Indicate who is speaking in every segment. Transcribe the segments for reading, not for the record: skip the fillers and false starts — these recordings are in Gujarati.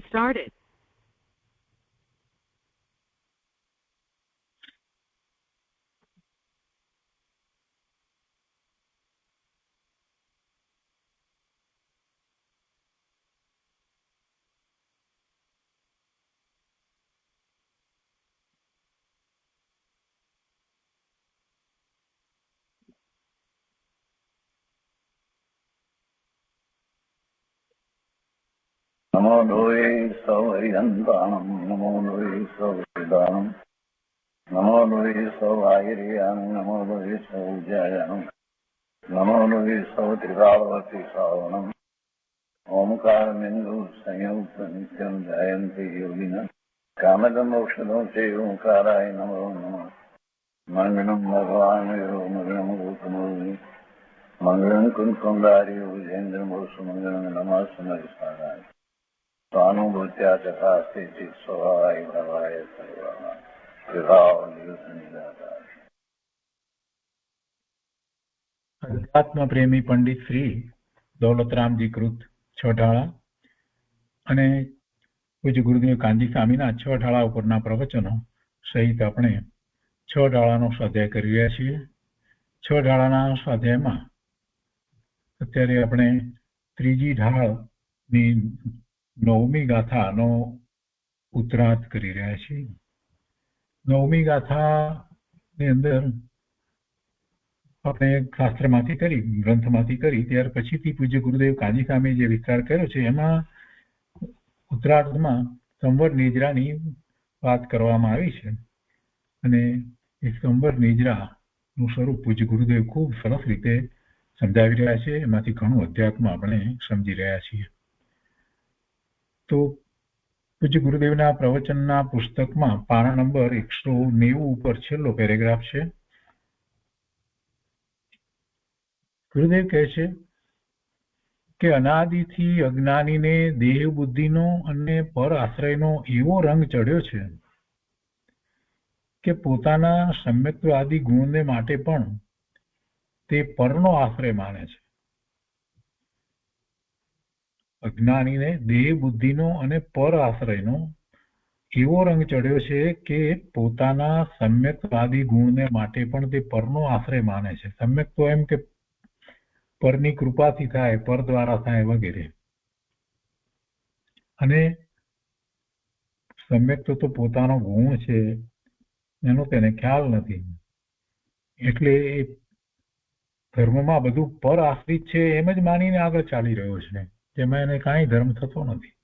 Speaker 1: started.
Speaker 2: नमो लोये सौहरिदन्तानं नमो लोये सौहृदानं नमो लोये सौभागिर्यानं नमो लोये सौज्यायानं नमो लोये सौत्रिकावती सावनम् ओंकारमिन्दु संयुक्त नित्यं जयन्ति योगिनः कामदमोक्षदं चैव ओंकाराय नमो नमः मङ्गलं भगवान् यो मङ्गलं गौतमोनि मङ्गलं कुञ्कुण्डार्यो विजेन्द्रमोसुमङ्गलं नमः समयसाराय स्वानुभूत्या चकास्ते स्वभावाय भवाय सर्वाः विभाव निदातार।
Speaker 3: અધ્યાત્મ પ્રેમી પંડિત શ્રી દૌલતરામજી કૃત છઠાળા અને પૂજ્ય ગુરુદેવ કાનજી સ્વામીના છઠાળા ઉપરના પ્રવચનો સહિત આપણે છઠાળાનો સ્વાધ્યાય કરી રહ્યા છીએ. છઠાળાના સ્વાધ્યાયમાં અત્યારે આપણે ત્રીજી ઢાળની 9મી ગાથાનો ઉત્તરાર્થ કરી રહ્યા છીએ. 9મી ગાથાની અંદર આપણે શાસ્ત્રમાંથી કરી, ગ્રંથમાંથી કરી, ત્યાર પછીથી પૂજ્ય ગુરુદેવ કાનજી સ્વામી જે વિસ્તાર કર્યો છે એમાં ઉત્તરાર્થમાં સંવર નિજરાની વાત કરવામાં આવી છે અને એ સંવર નિજરાનું સ્વરૂપ પૂજ્ય ગુરુદેવ ખૂબ સરસ રીતે સમજાવી રહ્યા છે. એમાંથી ઘણું અધ્યાત્મ આપણે સમજી રહ્યા છીએ. તો પૂજ્ય ગુરુદેવના પ્રવચનના પુસ્તકમાં પાના નંબર 190 ઉપર છેલ્લો પેરેગ્રાફ છે. ગુરુદેવ કહે છે કે અનાદિથી અજ્ઞાનીને દેહ બુદ્ધિનો અને પર આશ્રયનો એવો રંગ ચડ્યો છે કે પોતાના સમ્યક્ત્વાદી ગુણને માટે પણ તે પરનો આશ્રય માને છે. અજ્ઞાનીને દેહ બુદ્ધિનો અને પર આશ્રયનો એવો રંગ ચડ્યો છે કે પોતાના સમ્યક્તવાદી ગુણને માટે પણ તે પરનો આશ્રય માને છે. સમ્યક તો એમ કે પરની કૃપાથી થાય, પર દ્વારા થાય વગેરે. અને સમ્યક તો પોતાનો ગુણ છે એનો તેને ખ્યાલ નથી, એટલે એ ધર્મમાં બધું પર આશ્રિત છે એમ જ માનીને આગળ ચાલી રહ્યો છે, તેમાં એને કાંઈ ધર્મ થતો નથી.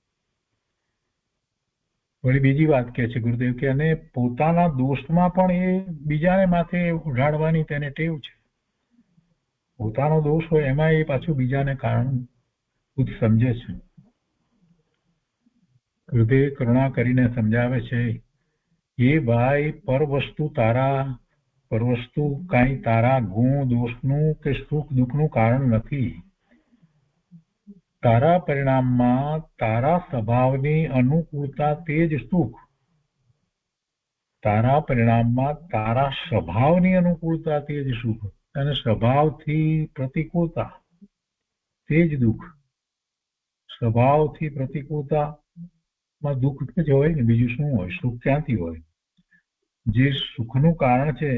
Speaker 3: વળી બીજી વાત કહે છે ગુરુદેવ કે અને પોતાના દોષમાં પણ એ બીજાને માથે ઉઢાડવાની તેને ટેવ છે. પોતાનો દોષ હોય એમાં એ પાછું બીજાને કારણભૂત સમજે છે. ગુરુદેવ કરુણા કરીને સમજાવે છે એ ભાઈ પર વસ્તુ કાંઈ તારા ગુણ દોષનું કે સુખ દુઃખનું કારણ નથી. તારા પરિણામમાં તારા સ્વભાવની અનુકૂળતા તે જ સુખ, તારા પરિણામમાં તારા સ્વભાવની અનુકૂળતા તે જ સુખ અને સ્વભાવથી પ્રતિકૂળતા તે જ દુઃખ. સ્વભાવથી પ્રતિકૂળતામાં દુઃખ જ હોય ને, બીજું શું હોય? સુખ ક્યાંથી હોય? જે સુખનું કારણ છે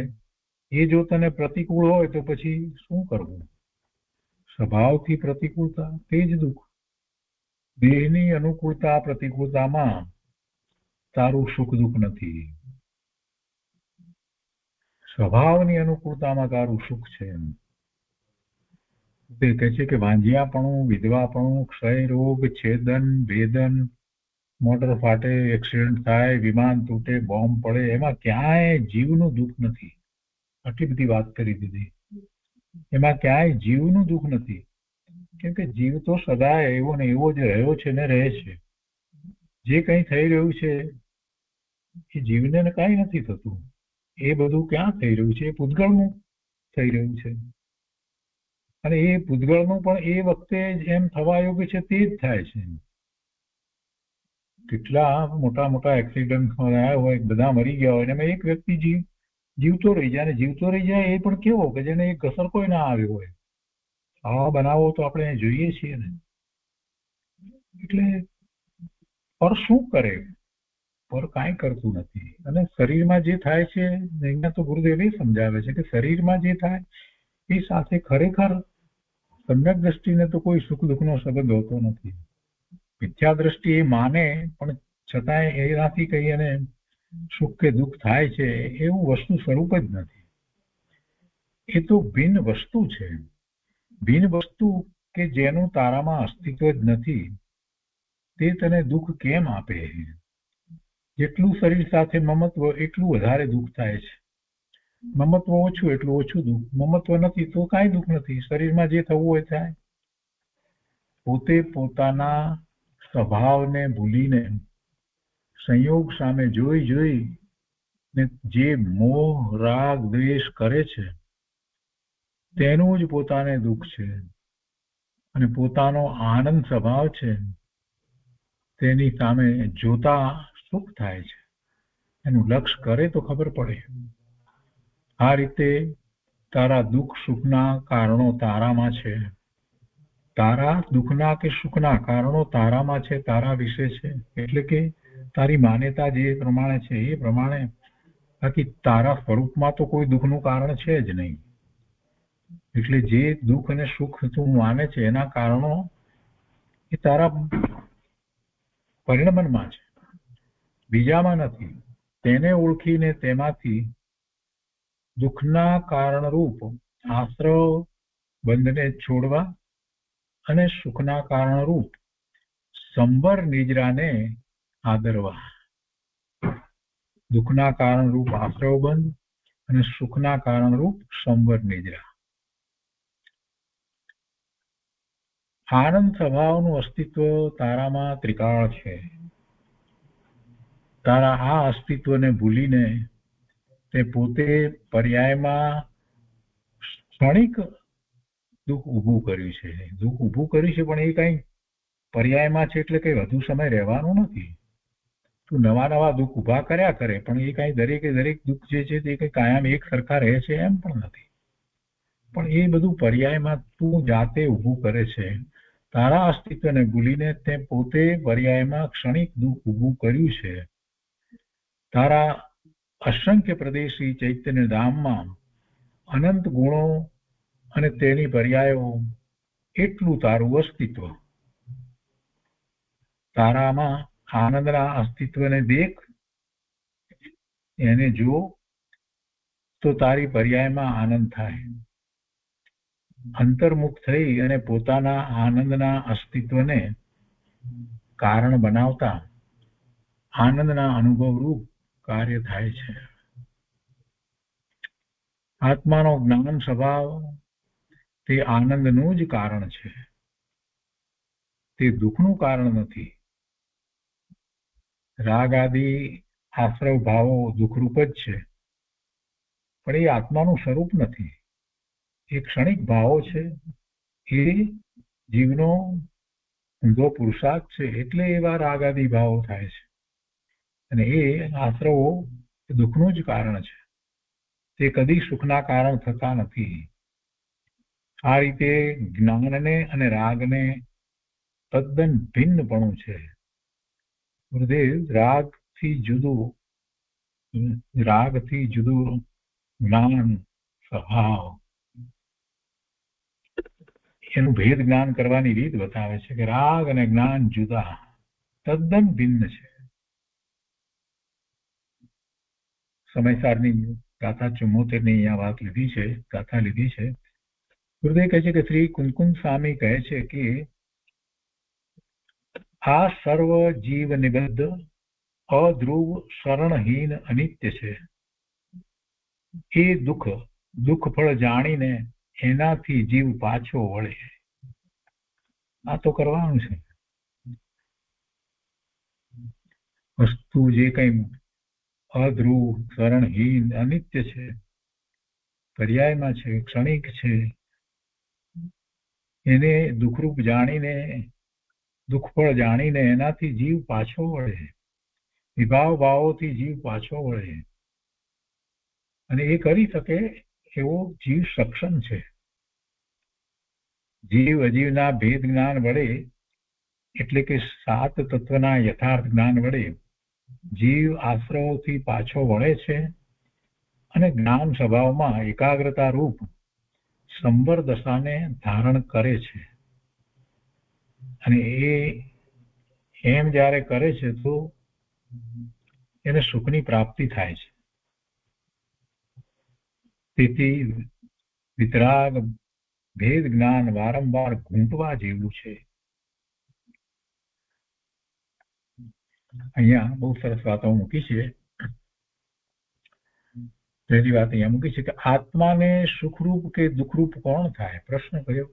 Speaker 3: એ જો તને પ્રતિકૂળ હોય તો પછી શું કરવું? સ્વભાવથી પ્રતિકૂળતા તે જ દુઃખ. દેહની અનુકૂળતા પ્રતિકૂળતામાં તારું સુખ દુઃખ નથી, સ્વભાવની અનુકૂળતામાં તારું સુખ છે. તે કહે છે કે વાંજિયાપણું, વિધવાપણું, ક્ષય રોગ, છેદન, ભેદન, મોટર ફાટે, એક્સિડન્ટ થાય, વિમાન તૂટે, બોમ્બ પડે, એમાં ક્યાંય જીવનું દુઃખ નથી. આટલી બધી વાત કરી દીધી. એમાં ક્યાંય જીવનું દુઃખ નથી, કેમ કે જીવ તો સદાય એવો ને એવો જ રહ્યો છે ને રહે છે. જે કંઈ થઈ રહ્યું છે એ જીવને કાંઈ નથી થતું. એ બધું ક્યાં થઈ રહ્યું છે? એ પૂતગળનું થઈ રહ્યું છે. અને એ પૂતગળનું પણ એ વખતે એમ થવા યોગ્ય છે તે જ થાય છે. કેટલા મોટા મોટા એક્સિડન્ટ થયા હોય, બધા મરી ગયા હોય, એમાં એક વ્યક્તિ જીવતો રહી જાય. અને જીવતો રહી જાય એ પણ કેવો કે જેને એક અસર કોઈ ના આવ્યો હોય. આવા બનાવો તો આપણે જોઈએ છીએ ને. એટલે પર શું કરે? પર કાંઈ કરતું નથી. અને શરીરમાં જે થાય છે, અહીંયા તો ગુરુદેવ એ સમજાવે છે કે શરીરમાં જે થાય એ સાથે ખરેખર સમ્યક દ્રષ્ટિને તો કોઈ સુખ દુઃખનો સંબંધ હોતો નથી. મિથ્યા દ્રષ્ટિ એ માને, પણ છતાંય એનાથી કઈ એને સુખ કે દુઃખ થાય છે એવું વસ્તુ સ્વરૂપ જ નથી. એ તો ભિન્ન વસ્તુ છે. ભિન્ન વસ્તુ કે જેનું તારામાં અસ્તિત્વ જ નથી, તે તને દુઃખ કેમ આપે? જેટલું શરીર સાથે મમત્વ એટલું વધારે દુઃખ થાય છે. મમત્વ ઓછું એટલું ઓછું દુઃખ. મમત્વ નથી તો કાંઈ દુઃખ નથી. શરીરમાં જે થવું હોય થાય. પોતે પોતાના સ્વભાવને ભૂલીને સંયોગ સામે જોઈ ને જે મોહ રાગ દ્વેષ કરે છે તેનું જ પોતાને દુઃખ છે. અને પોતાનો આનંદ સ્વભાવ છે તેની સામે જોતા સુખ થાય છે. એનું લક્ષ્ય કરે તો ખબર પડે. આ રીતે તારા દુઃખ સુખના કારણો તારામાં છે. તારા દુઃખના કે સુખના કારણો તારામાં છે, તારા વિશે છે. એટલે કે તારી માન્યતા જે પ્રમાણે છે એ પ્રમાણે. બાકી તારા સ્વરૂપમાં તો કોઈ દુઃખનું કારણ છે જ નહીં. એટલે જે દુઃખ અને સુખ તું માને છે એના કારણો એ તારા પરિણમનમાં છે, બીજામાં નથી. તેને ઓળખીને તેમાંથી દુઃખના કારણરૂપ આશ્રવ બંધને છોડવા અને સુખના કારણરૂપ સંબર નિજરાને આદરવા. દુઃખના કારણરૂપ આશ્રવ બંધ અને સુખના કારણરૂપ સંબર નિદ્રા. આનંદ સ્વભાવનું અસ્તિત્વ તારામાં ત્રિકાળ છે. તારા આ અસ્તિત્વને ભૂલીને તે પોતે પર્યાયમાં ક્ષણિક દુઃખ ઊભું કર્યું છે. દુઃખ ઊભું કર્યું છે પણ એ કઈ પર્યાયમાં છે એટલે કઈ વધુ સમય રહેવાનું નથી. તું નવા નવા દુઃખ ઊભા કર્યા કરે પણ એ કઈ દરેકે દરેક દુઃખ જે છે તે કઈ કાયમ એક સરખા રહે છે એમ પણ નથી. પણ એ બધું પર્યાયમાં તું જાતે ઊભું કરે છે. તારા અસ્તિત્વને ભૂલીને તે પોતે પર્યાયમાં ક્ષણિક દુઃખ ઊભું કર્યું છે. તારા અસંખ્ય પ્રદેશી ચૈતન્ય ધામમાં અનંત ગુણો અને તેની પર્યાયો એટલું તારું અસ્તિત્વ. તારામાં આનંદના અસ્તિત્વને દેખ, એને જો તો તારી પર્યાયમાં આનંદ થાય. અંતર્મુખ થઈ અને પોતાના આનંદના અસ્તિત્વને કારણ બનાવતા આનંદના અનુભવરૂપ કાર્ય થાય છે. આત્માનો જ્ઞાન સ્વભાવ તે આનંદનું જ કારણ છે, તે દુઃખનું કારણ નથી. રાગ આદિ આશ્રવ ભાવો દુઃખરૂપ જ છે, પણ એ આત્માનું સ્વરૂપ નથી. એ ક્ષણિક ભાવો છે. એ જીવનો ઊંધો પુરુષાર્થ છે એટલે એવા રાગ આદિ ભાવો થાય છે. અને એ આશ્રવો દુઃખનું જ કારણ છે, તે કદી સુખના કારણ થતા નથી. આ રીતે જ્ઞાનને અને રાગને તદ્દન ભિન્નપણું છે. ગુરુદેવ રાગથી જુદું જ્ઞાન સ્વભાવ એનું ભેદ જ્ઞાન કરવાની રીત બતાવે છે કે રાગ અને જ્ઞાન જુદા, તદ્દન ભિન્ન છે. સમયસારની ગાથા 74 ની અહીંયા વાત લીધી છે, ગાથા લીધી છે. ગુરુદેવ કહે છે કે શ્રી કુમકુમ સ્વામી કહે છે કે આ સર્વ જીવ નિબદ્ધ અધ્રુવ શરણહીન અનિત્ય છે. એ દુઃખ ફળ જાણીને એનાથી જીવ પાછો વળે. આ તો કરવાનું છે. વસ્તુ જે કઈ અધ્રુવ શરણહીન અનિત્ય છે, પર્યાયમાં છે, ક્ષણિક છે, એને દુઃખરૂપ જાણીને દુઃખ ફળ જાણીને એનાથી જીવ પાછો વળે. વિભાવ ભાવોથી જીવ પાછો વળે અને એ કરી શકે એવો જીવ સક્ષમ છે. જીવ અજીવના ભેદ જ્ઞાન વડે એટલે કે સાત તત્વના યથાર્થ જ્ઞાન વડે જીવ આશ્રવોથી પાછો વળે છે અને જ્ઞાન સ્વભાવમાં એકાગ્રતા રૂપ સંબર દશાને ધારણ કરે છે. અને એ એમ જ્યારે કરે છે તો એને સુખની પ્રાપ્તિ થાય છે. તેથી વિતરાગ ભેદ જ્ઞાન વારંવાર ઘૂંટવા જેવું છે. અહીંયા બહુ સરસ વાતો મૂકી છે. પહેલી વાત અહીંયા મૂકી છે કે આત્માને સુખરૂપ કે દુઃખરૂપ કોણ થાય? પ્રશ્ન કર્યો.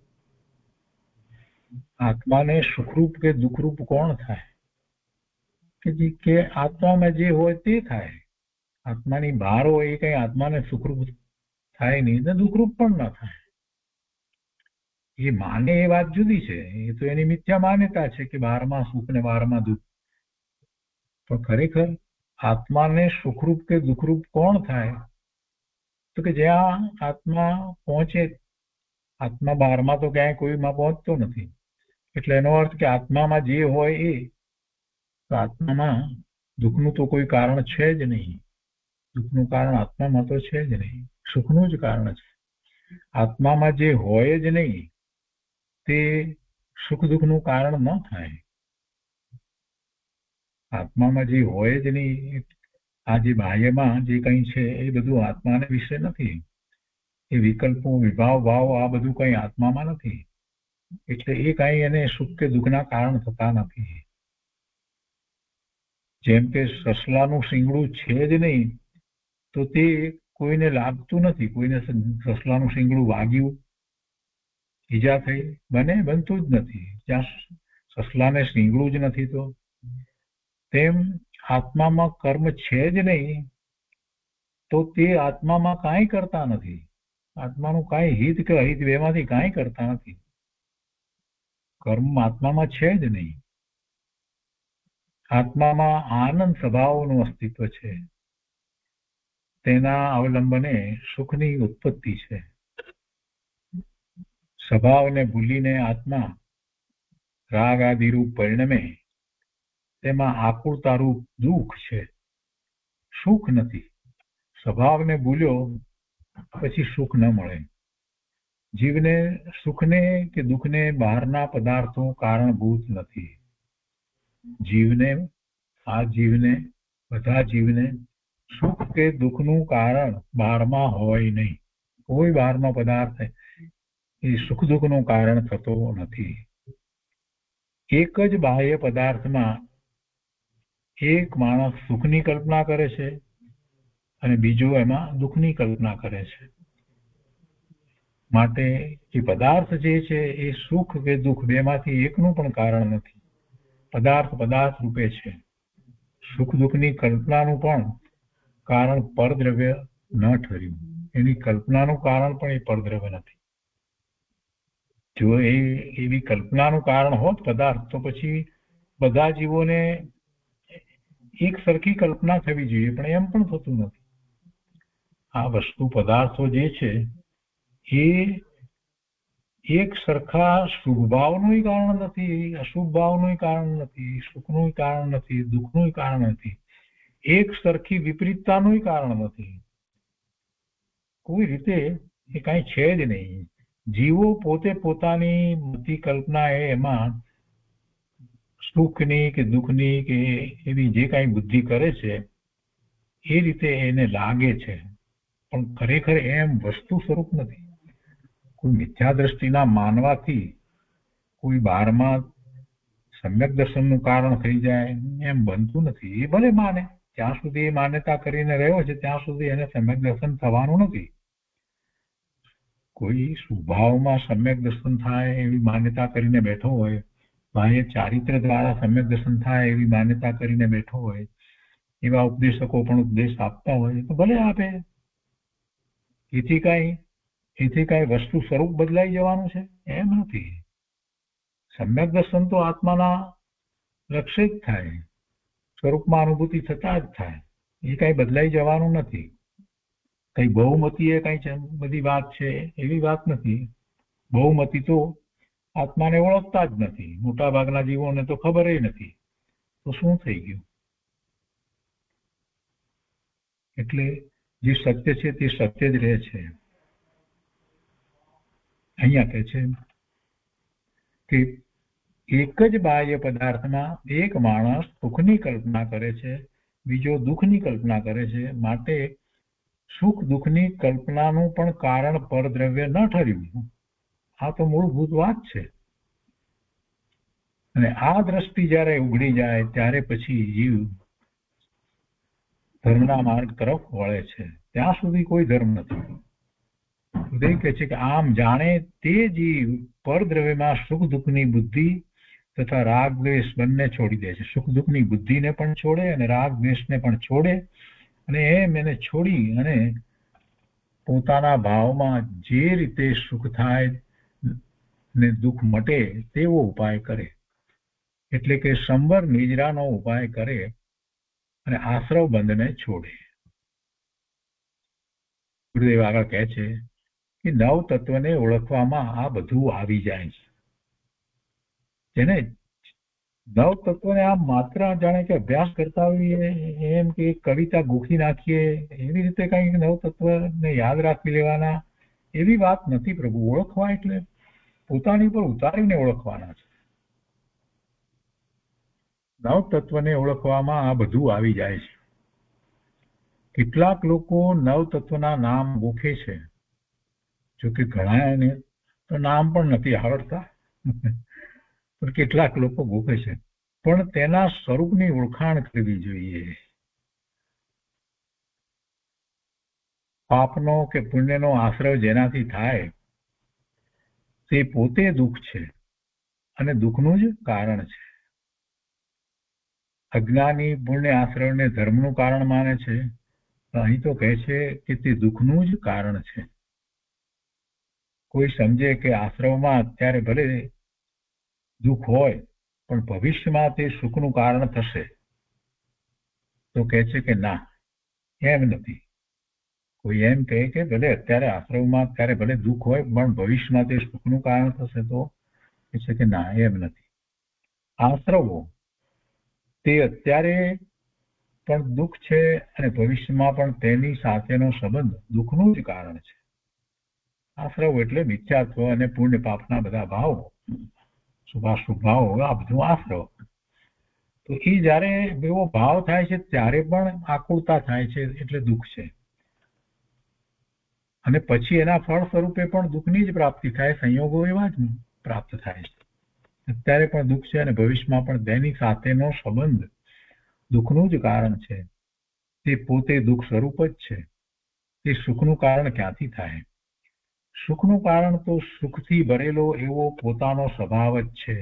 Speaker 3: આત્માને સુખરૂપ કે દુઃખરૂપ કોણ થાય? કે આત્મામાં જે હોય તે થાય. આત્માની બહાર હોય એ કઈ આત્માને સુખરૂપ થાય નહીં ને દુઃખરૂપ પણ ન થાય. એ માને એ વાત જુદી છે. એ તો એની મિથ્યા માન્યતા છે કે બહારમાં સુખ ને બહારમાં દુઃખ. પણ ખરેખર આત્માને સુખરૂપ કે દુઃખરૂપ કોણ થાય? તો કે જ્યાં આત્મા પહોંચે. આત્મા બહારમાં તો ક્યાંય કોઈમાં પહોંચતો નથી. એટલે એનો અર્થ કે આત્મામાં જે હોય એ, તો આત્મામાં દુઃખનું તો કોઈ કારણ છે જ નહીં. દુઃખનું કારણ આત્મામાં તો છે જ નહીં. સુખનું જ કારણ છે. આત્મામાં જે હોય જ નહીં તે સુખ દુઃખનું કારણ ન થાય. આત્મામાં જે હોય જ નહીં, આ જે બાહ્યમાં જે કંઈ છે એ બધું આત્માને વિશે નથી. એ વિકલ્પો વિભાવ ભાવ આ બધું કંઈ આત્મામાં નથી. એટલે એ કાંઈ એને સુખ કે દુઃખના કારણ થતા નથી. જેમ કે સસલાનું શિંગડું છે જ નહીં તો તે કોઈને લાગતું નથી. કોઈને સસલાનું શિંગડું વાગ્યું, ઈજા થઈ, બનતું જ નથી. જ્યાં સસલાને શિંગડું જ નથી તો તેમ આત્મામાં કર્મ છે જ નહીં તો તે આત્મામાં કાંઈ કરતા નથી. આત્માનું કાંઈ હિત કે અહિત બેમાંથી કાંઈ કરતા નથી. કર્મ આત્મામાં છે જ નહીં. આત્મામાં આનંદ સ્વભાવનું અસ્તિત્વ છે. તેના અવલંબને સુખની ઉત્પત્તિ છે. સ્વભાવને ભૂલીને આત્મા રાગ આદિ રૂપ પરિણમે. તેમાં આકુળતા રૂપ દુઃખ છે, સુખ નથી. સ્વભાવને ભૂલ્યો પછી સુખ ન મળે. જીવને સુખને કે દુઃખને બહારના પદાર્થો કારણભૂત નથી. બધા જીવને સુખ કે દુઃખનું કારણ બહારમાં હોય નહીં. કોઈ બહારનો પદાર્થ એ સુખ દુઃખનું કારણ થતો નથી. એક જ બાહ્ય પદાર્થમાં એક માણસ સુખની કલ્પના કરે છે અને બીજો એમાં દુઃખની કલ્પના કરે છે. માટે એ પદાર્થ જે છે એ સુખ કે દુઃખ બેમાંથી એકનું પણ કારણ નથી. પદાર્થ રૂપે છે. સુખ દુઃખની કલ્પનાનું પણ કારણ પરદ્રવ્ય ન ઠર્યું. એની કલ્પનાનું કારણ પણ એ પરદ્રવ્ય નથી. જો એ એવી કલ્પનાનું કારણ હોત પદાર્થ, તો પછી બધા જીવોને એક સરખી કલ્પના થવી જોઈએ, પણ એમ પણ થતું નથી. આ વસ્તુ પદાર્થો જે છે એ એક સરખા શુભ ભાવનું કારણ નથી, અશુભ ભાવનું કારણ નથી, સુખનું કારણ નથી, દુઃખનું કારણ નથી. એક સરખી વિપરીતતાનું કારણ નથી. કોઈ રીતે એ કાંઈ છે જ નહીં. જીવો પોતે પોતાની બધી કલ્પના એમાં સુખની કે દુઃખની કે એવી જે કાંઈ બુદ્ધિ કરે છે એ રીતે એને લાગે છે, પણ ખરેખર એમ વસ્તુ સ્વરૂપ નથી. કોઈ મિથ્યા દ્રષ્ટિના માનવાથી કોઈ બહારમાં સમ્યક દર્શનનું કારણ થઈ જાય એમ બનતું નથી. એ ભલે માને, જ્યાં સુધી એ માન્યતા કરીને રહ્યો છે ત્યાં સુધી એને સમ્યક દર્શન થવાનું નથી. કોઈ સ્વભાવમાં સમ્યક દર્શન થાય એવી માન્યતા કરીને બેઠો હોય, બાહ્ય ચારિત્ર દ્વારા સમ્યક દર્શન થાય એવી માન્યતા કરીને બેઠો હોય, એવા ઉપદેશકો પણ ઉપદેશ આપતા હોય તો ભલે આપે. એથી કાંઈ વસ્તુ સ્વરૂપ બદલાઈ જવાનું છે એમ નથી. સમ્યક દર્શન તો આત્માના લક્ષ્ય જ થાય, સ્વરૂપમાં અનુભૂતિ થતા જ થાય. એ કાંઈ બદલાઈ જવાનું નથી. કઈ બહુમતી એ કઈ બધી વાત છે એવી વાત નથી. બહુમતી તો આત્માને ઓળખતા જ નથી. મોટા ભાગના જીવોને તો ખબર નથી. તો શું થઈ ગયું? એટલે જે સત્ય છે તે સત્ય જ રહે છે. અહીંયા કહે છે કે એક જ બાહ્ય પદાર્થમાં એક માણસ સુખની કલ્પના કરે છે, બીજો દુઃખની કલ્પના કરે છે. માટે સુખ દુઃખની કલ્પનાનું પણ કારણ પરદ્રવ્ય ન ઠર્યું. આ તો મૂળભૂત વાત છે. અને આ દ્રષ્ટિ જ્યારે ઉઘડી જાય ત્યારે પછી જીવ ધર્મના માર્ગ તરફ વળે છે. ત્યાં સુધી કોઈ ધર્મ નથી. ઉદય કહે છે કે આમ જાણે તે જીવ પરદ્રવ્યમાં સુખ દુઃખની બુદ્ધિ તથા રાગ દ્વેષ બંને છોડી દે છે. સુખ દુઃખની બુદ્ધિને પણ છોડે અને રાગ દ્વેષને પણ છોડે, અને એમ એને છોડી અને પોતાના ભાવમાં જે રીતે સુખ થાય ને દુઃખ મટે તેવો ઉપાય કરે. એટલે કે સંવર નિજરાનો ઉપાય કરે અને આશ્રવ બંધને છોડે. ગુરુદેવ આગળ કહે છે કે નવ તત્વને ઓળખવામાં આ બધું આવી જાય છે. જેને નવ તત્વને આમ માત્ર જાણે કે અભ્યાસ કરતા હોઈએ, એમ કે કવિતા ગોખી નાખીએ એવી રીતે કઈ નવ તત્વને યાદ રાખી લેવાના એવી વાત નથી. પ્રભુ ઓળખવા એટલે પોતાની પર ઉતારીને ઓળખવાના છે. નવ તત્વને ઓળખવામાં આ બધું આવી જાય છે. કેટલાક લોકો નવ તત્વના નામ ગોખે છે, જોકે ઘણા એને તો નામ પણ નથી આવડતા, પણ કેટલાક લોકો ગોખે છે. પણ તેના સ્વરૂપની ઓળખાણ કરવી જોઈએ. પાપનો કે પુણ્યનો આશ્રય જેનાથી થાય તે પોતે દુઃખ છે અને દુઃખનું જ કારણ છે. અજ્ઞાની પુણ્ય આશ્રયને ધર્મનું કારણ માને છે. અહીં તો કહે છે કે તે દુઃખનું જ કારણ છે. કોઈ સમજે કે આશ્રમમાં અત્યારે ભલે દુઃખ હોય પણ ભવિષ્યમાં તે સુખનું કારણ થશે, તો કહે છે કે ના, એમ નથી. કોઈ એમ કહે કે ભલે અત્યારે આશ્રમમાં અત્યારે ભલે દુઃખ હોય પણ ભવિષ્યમાં તે સુખનું કારણ થશે, તો કહે છે કે ના, એમ નથી. આશ્રવો તે અત્યારે પણ દુઃખ છે અને ભવિષ્યમાં પણ તેની સાથેનો સંબંધ દુઃખનું જ કારણ છે. આશ્રવ એટલે મિથ્યાત્વ અને પુણ્ય પાપના બધા ભાવો, શુભાશુભ ભાવો, આ બધું આશ્રવ. તો એ જયારે એવો ભાવ થાય છે ત્યારે પણ આકુળતા થાય છે, એટલે દુઃખ છે. અને પછી એના ફળ સ્વરૂપે પણ દુઃખની જ પ્રાપ્તિ થાય. સંયોગો એવા જ પ્રાપ્ત થાય છે. અત્યારે પણ દુઃખ છે અને ભવિષ્યમાં પણ તેની સાથેનો સંબંધ દુઃખનું જ કારણ છે. તે પોતે દુઃખ સ્વરૂપ જ છે. તે સુખનું કારણ ક્યાંથી થાય? સુખનું કારણ તો સુખથી ભરેલો એવો પોતાનો સ્વભાવ જ છે.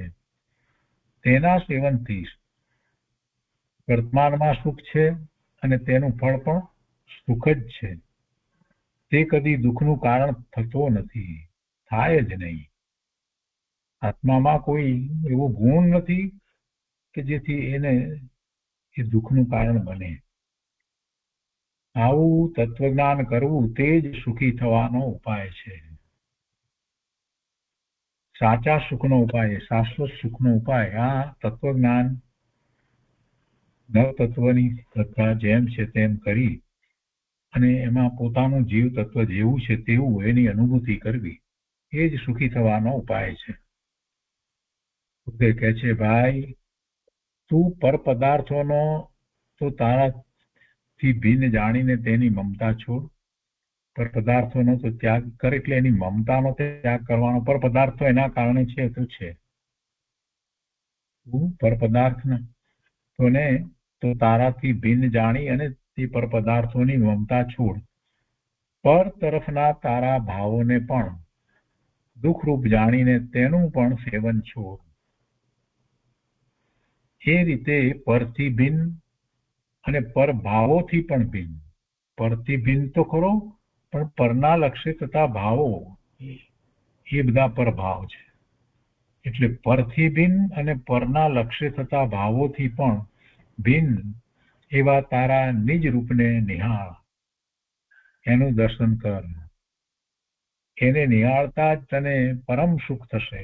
Speaker 3: તેના સેવનથી વર્તમાનમાં સુખ છે અને તેનું ફળ પણ સુખ જ છે. તે કદી દુઃખનું કારણ થતો નથી, થાય જ નહીં. આત્મામાં કોઈ એવો ગુણ નથી કે જેથી એને એ દુઃખનું કારણ બને. આવું તત્વજ્ઞાન કરવું તે જ સુખી થવાનો ઉપાય છે. સાચા સુખનો ઉપાય, શાશ્વત સુખનો ઉપાય આ તત્વજ્ઞાન નવ તત્વની શ્રદ્ધા જેમ છે તેમ કરી અને એમાં પોતાનું જીવ તત્વ જેવું છે તેવું એની અનુભૂતિ કરવી, એ જ સુખી થવાનો ઉપાય છે. તે કહે છે, ભાઈ તું પર પદાર્થોનો તો તારાથી ભિન્ન જાણીને તેની મમતા છોડ. પર પદાર્થોનો તો ત્યાગ કર, એટલે એની મમતાનો ત્યાગ કરવાનો. પર પદાર્થો એના કારણે છે તો છે. તું પર પદાર્થને તો તારાથી ભિન્ન જાણી અને તે પર પદાર્થોની મમતા છોડ. પર તરફના તારા ભાવોને પણ દુઃખરૂપ જાણીને તેનું પણ સેવન છોડ. એ રીતે પરથી ભિન્ન અને પર ભાવોથી પણ ભિન્ન. પરથી ભિન્ન તો ખરો, પણ પરના લક્ષ્ય થતા ભાવો એ બધા પરભાવ છે. એટલે પરથી ભિન્ન અને પરના લક્ષ્ય થતા ભાવોથી પણ ભિન્ન એવા તારા નિજ રૂપને નિહાળ. એનું દર્શન કર. એને નિહાળતા જ તને પરમ સુખ થશે.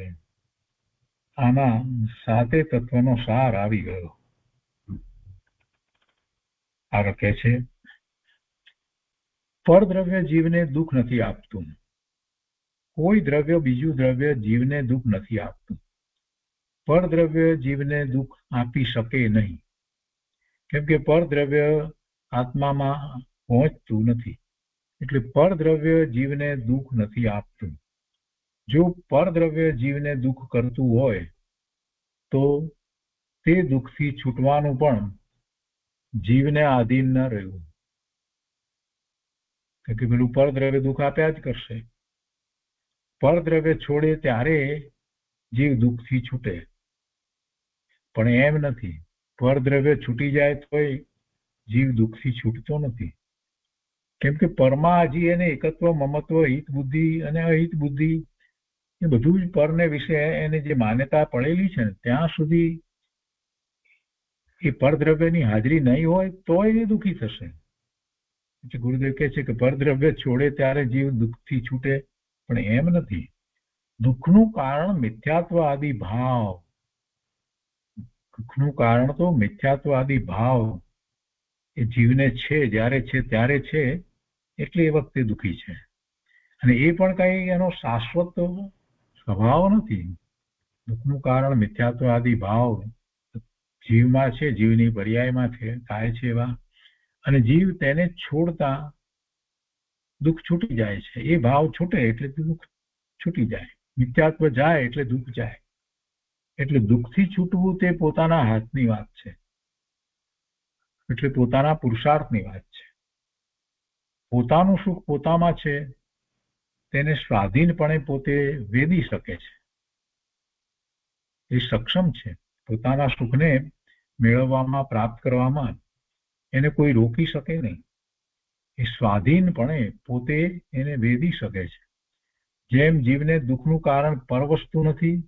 Speaker 3: આમાં સાતે તત્વનો સાર આવી ગયો. આગળ કહે છે, પરદ્રવ્ય જીવને દુઃખ નથી આપતું. કોઈ દ્રવ્ય બીજું દ્રવ્ય જીવને દુઃખ નથી આપતું. પરદ્રવ્ય જીવને દુઃખ આપી શકે નહીં, કેમ કે પરદ્રવ્ય આત્મામાં પહોંચતું નથી. એટલે પરદ્રવ્ય જીવને દુઃખ નથી આપતું. જો પરદ્રવ્ય જીવને દુઃખ કરતું હોય તો તે દુઃખથી છૂટવાનું પણ જીવને આધીન ન રહેવું, કે પેલું પરદ્રવ્ય દુઃખ આપ્યા જ કરશે. પરદ્રવ્ય છોડે ત્યારે જીવ દુઃખથી છૂટે, પણ એમ નથી. પરદ્રવ્ય છૂટી જાય તોય જીવ દુઃખથી છૂટતો નથી, કેમ કે પરમાં હજી એને એકત્વ, મમત્વ, હિત બુદ્ધિ અને અહિત બુદ્ધિ એ બધું જ પરને વિશે એને જે માન્યતા પડેલી છે ને, ત્યાં સુધી એ પરદ્રવ્યની હાજરી નહીં હોય તોય એ દુઃખી થશે. ગુરુદેવ કહે છે કે પરદ્રવ્ય છોડે ત્યારે જીવ દુઃખથી છૂટે, પણ એમ નથી. દુઃખનું કારણ મિથ્યાત્વ આદિ ભાવ. દુઃખનું કારણ તો મિથ્યાત્વ આદિ ભાવ એ જીવને છે, જ્યારે છે ત્યારે છે, એટલે એ વખતે દુઃખી છે. અને એ પણ કઈ એનો શાશ્વત સ્વભાવ નથી. દુઃખનું કારણ મિથ્યાત્વ આદિ ભાવ જીવમાં છે, જીવની પર્યાયમાં છે, થાય છે એવા, અને જીવ તેને છોડતા દુઃખ છૂટી જાય છે. એ ભાવ છૂટે એટલે દુઃખ છૂટી જાય, મિથ્યાત્વ જાય એટલે દુઃખ જાય. એટલે દુઃખથી છૂટવું તે પોતાના હાથની વાત છે, એટલે પોતાના પુરુષાર્થની વાત છે. પોતાનું સુખ પોતામાં છે, તેને સ્વાધીનપણે પોતે વેદી શકે છે. એ સક્ષમ છે. પોતાના સુખને મેળવવામાં, પ્રાપ્ત કરવામાં એને કોઈ રોકી શકે નહીં. એ સ્વાધીનપણે પોતે એને વેદી શકે છે. જેમ જીવને દુઃખનું કારણ પર વસ્તુ નથી,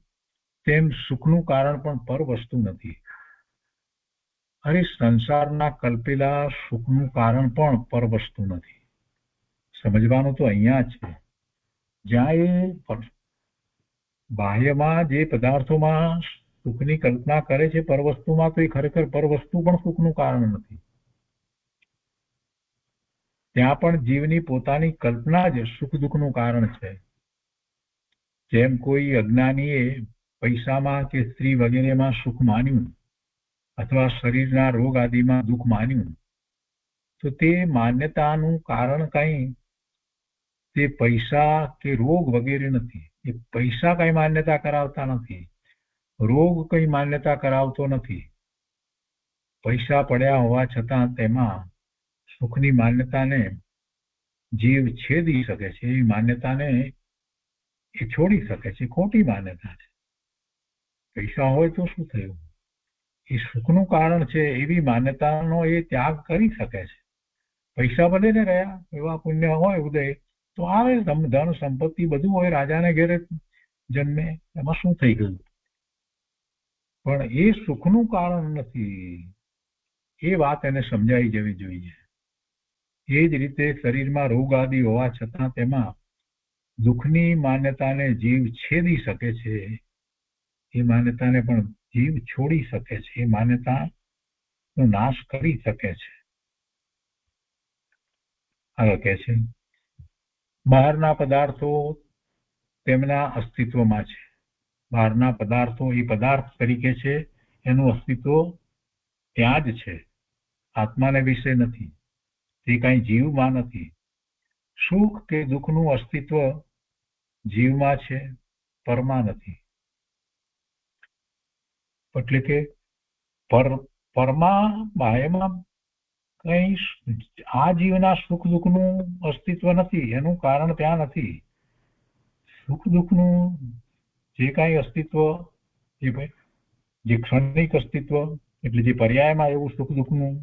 Speaker 3: તેમ સુખનું કારણ પણ પર વસ્તુ નથી. અરે સંસારના કલ્પેલા સુખનું કારણ પણ પર વસ્તુ નથી. સમજવાનું તો અહીંયા છે. જ્યાં એ બાહ્યમાં જે પદાર્થોમાં સુખની કલ્પના કરે છે પર વસ્તુમાં, તો એ ખરેખર પર વસ્તુ પણ સુખનું કારણ નથી. ત્યાં પણ જીવની પોતાની કલ્પના જ સુખ દુઃખનું કારણ છે. જેમ કોઈ અજ્ઞાનીએ પૈસામાં કે સ્ત્રી વગેરેમાં સુખ માન્યું, અથવા શરીરના રોગ આદિમાં દુઃખ માન્યું, તો તે માન્યતાનું કારણ કઈ તે પૈસા કે રોગ વગેરે નથી. એ પૈસા કઈ માન્યતા કરાવતા નથી, રોગ કઈ માન્યતા કરાવતો નથી. પૈસા પડ્યા હોવા છતાં તેમાં સુખની માન્યતાને જીવ છેદી શકે છે. એ માન્યતાને એ છોડી શકે છે. ખોટી માન્યતા છે. પૈસા હોય તો શું થયું, એ સુખનું કારણ છે એવી માન્યતાનો એ ત્યાગ કરી શકે છે. પૈસા ભલે ને રહ્યા, એવા પુણ્ય હોય ઉદય તો આવે, ધન સંપત્તિ બધું હોય, રાજાને ઘેરે જન્મે, એમાં શું થઈ ગયું? પણ એ સુખનું કારણ નથી. એ વાત એને સમજાઈ જવી જોઈએ. એ જ રીતે શરીરમાં રોગ આદિ હોવા છતાં તેમાં દુઃખની માન્યતાને જીવ છેદી શકે છે. એ માન્યતાને પણ જીવ છોડી શકે છે. એ માન્યતાનો નાશ કરી શકે છે. આગળ કહે છે, બહારના પદાર્થો તેમના અસ્તિત્વમાં છે. બહારના પદાર્થો એ પદાર્થ તરીકે છે, એનું અસ્તિત્વ ત્યાં જ છે, આત્માને વિશે નથી. તે કઈ જીવમાં નથી. સુખ કે દુઃખનું અસ્તિત્વ જીવમાં છે, પરમાં નથી. એટલે કે પરમાં, બાહ્યમાં કઈ આ જીવના સુખ દુઃખનું અસ્તિત્વ નથી. એનું કારણ ત્યાં નથી. સુખ દુઃખનું જે કઈ અસ્તિત્વ, જે ક્ષણિક અસ્તિત્વ, એટલે જે પર્યાયમાં એવું સુખ દુઃખનું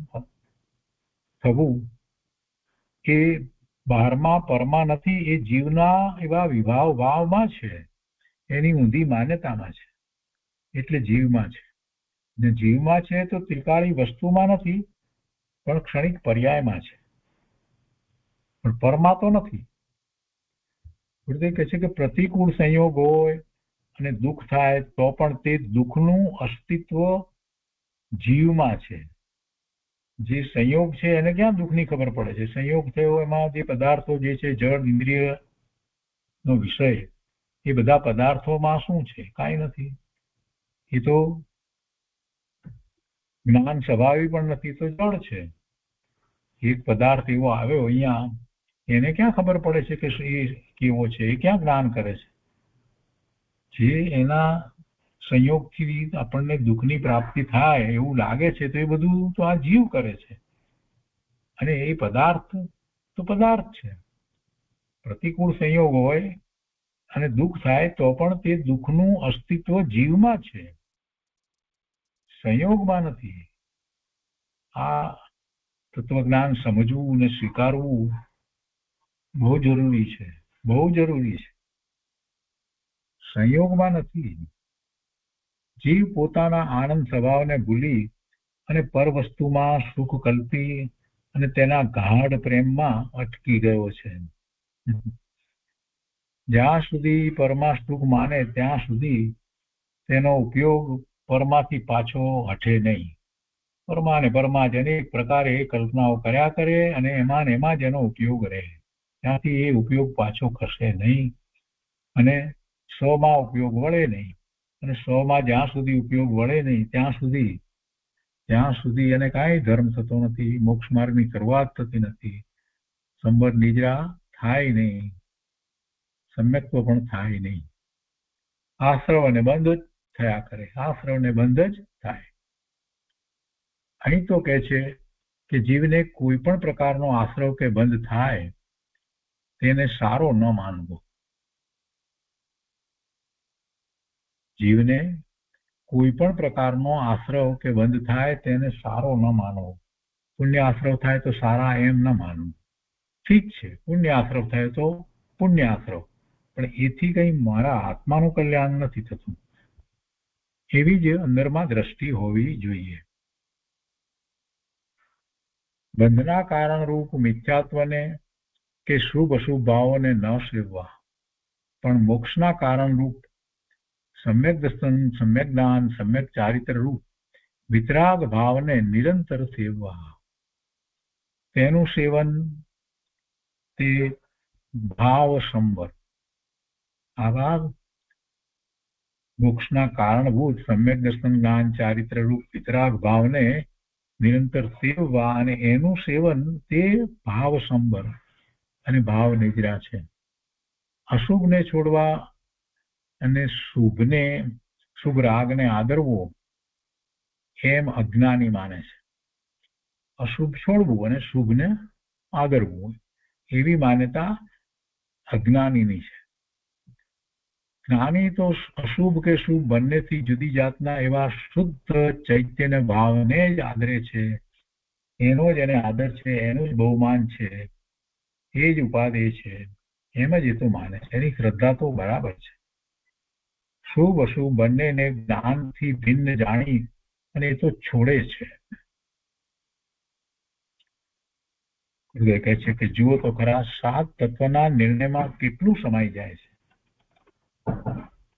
Speaker 3: થવું, એ બહારમાં પરમાં નથી. એ જીવના એવા વિભાવ ભાવમાં છે, એની ઊંધી માન્યતામાં છે, એટલે જીવમાં છે. ને જીવમાં છે તો ત્રિકાળી વસ્તુમાં નથી, પણ ક્ષણિક પર્યાયમાં છે, પણ પરમાં તો નથી. ગુરુદેવ કહે છે કે પ્રતિકૂળ સંયોગ હોય અને દુઃખ થાય તો પણ તે દુઃખનું અસ્તિત્વ જીવમાં છે. જે સંયોગ છે એને ક્યાં દુઃખની ખબર પડે છે? સંયોગ થયો એમાં જે પદાર્થો જે છે જળ ઇન્દ્રિય નો વિષય, એ બધા પદાર્થોમાં શું છે? કાંઈ નથી. એ તો જ્ઞાન સ્વભાવી પણ નથી, તો જળ છે. એક પદાર્થ એવો આવ્યો અહીંયા, એને ક્યાં ખબર પડે છે કે એ કેવો છે? એ ક્યાં જ્ઞાન કરે છે? જે એના સંયોગથી આપણને દુઃખની પ્રાપ્તિ થાય એવું લાગે છે, તો એ બધું તો આ જીવ કરે છે. અને એ પદાર્થ તો પદાર્થ છે. પ્રતિકૂળ સંયોગ હોય અને દુઃખ થાય તો પણ તે દુઃખનું અસ્તિત્વ જીવમાં છે, સંયોગમાં નથી. આ તત્વજ્ઞાન સમજવું અને સ્વીકારવું બહુ જરૂરી છે, બહુ જરૂરી છે. સંયોગમાં નથી. જીવ પોતાના આનંદ સ્વભાવને ભૂલી અને પર વસ્તુમાં સુખ કલ્પી અને તેના ગાઢ પ્રેમમાં અટકી ગયો છે. જ્યાં સુધી પરમા સુખ માને ત્યાં સુધી તેનો ઉપયોગ પરમાથી પાછો હટે નહીં. પરમા જ અનેક પ્રકારે કલ્પનાઓ કર્યા કરે અને એમાં જ એનો ઉપયોગ રહે. ત્યાંથી એ ઉપયોગ પાછો ખસે નહીં અને સ્વમાં ઉપયોગ વળે નહીં. અને સ્વમાં જ્યાં સુધી ઉપયોગ વળે નહીં ત્યાં સુધી એને કાંઈ ધર્મ થતો નથી, મોક્ષ માર્ગની શરૂઆત થતી નથી, સંબર નિદ્રા થાય નહીં, સમ્યક્ત્વ પણ થાય નહીં. આશ્રવ અને બંધ જ થયા કરે, આશ્રવ અને બંધ જ થાય. અહીં તો કહે છે કે જીવને કોઈ પણ પ્રકારનો આશ્રવ કે બંધ થાય તેને સારો ન માનવો. જીવને કોઈ પણ પ્રકારનો આશ્રવ કે બંધ થાય તેને સારો ન માનવો. પુણ્ય આશ્રવ થાય તો સારા એમ ન માનવું. ઠીક છે, પુણ્ય આશ્રવ થાય તો પુણ્ય આશ્રવ, પણ એથી કઈ મારા આત્માનું કલ્યાણ નથી થતું. એવી જ અંદરમાં દ્રષ્ટિ હોવી જોઈએ. બંધના કારણરૂપ મિથ્યાત્વને કે શુભ અશુભ ભાવોને ન સેવવા, પણ મોક્ષના કારણરૂપ સમ્યક દર્શન, સમ્યક જ્ઞાન, સમ્યક ચારિત્ર રૂપ વિતરાગ ભાવને નિરંતર સેવવા. તેનું સેવન તે ભાવ સંવર. આવા મોક્ષના કારણભૂત સમ્યક દર્શન, જ્ઞાન, ચારિત્ર રૂપ વિતરાગ ભાવને નિરંતર સેવવા અને એનું સેવન તે ભાવ સંવર અને ભાવ નિદ્રા છે. અશુભને છોડવા અને શુભ રાગને આદરવો એમ અજ્ઞાની માને છે. અશુભ છોડવું અને શુભને આદરવું એવી માન્યતા અજ્ઞાનીની છે. જ્ઞાની તો અશુભ કે શુભ બંનેથી જુદી જાતના એવા શુદ્ધ ચૈતન્ય ભાવને જ આદરે છે, એનો જ એને આદર છે, એનું જ બહુમાન છે, એ જ ઉપાધિ છે, એમ જ એ તો માને છે. એની શ્રદ્ધા તો બરાબર છે. શુભ અશુભ બંનેને જ્ઞાનથી ભિન્ન જાણી અને એ તો છોડે છે. ગુરુદેવ કહે છે કે જુઓ તો ખરા, 7 તત્વના નિર્ણયમાં કેટલું સમાઈ જાય છે.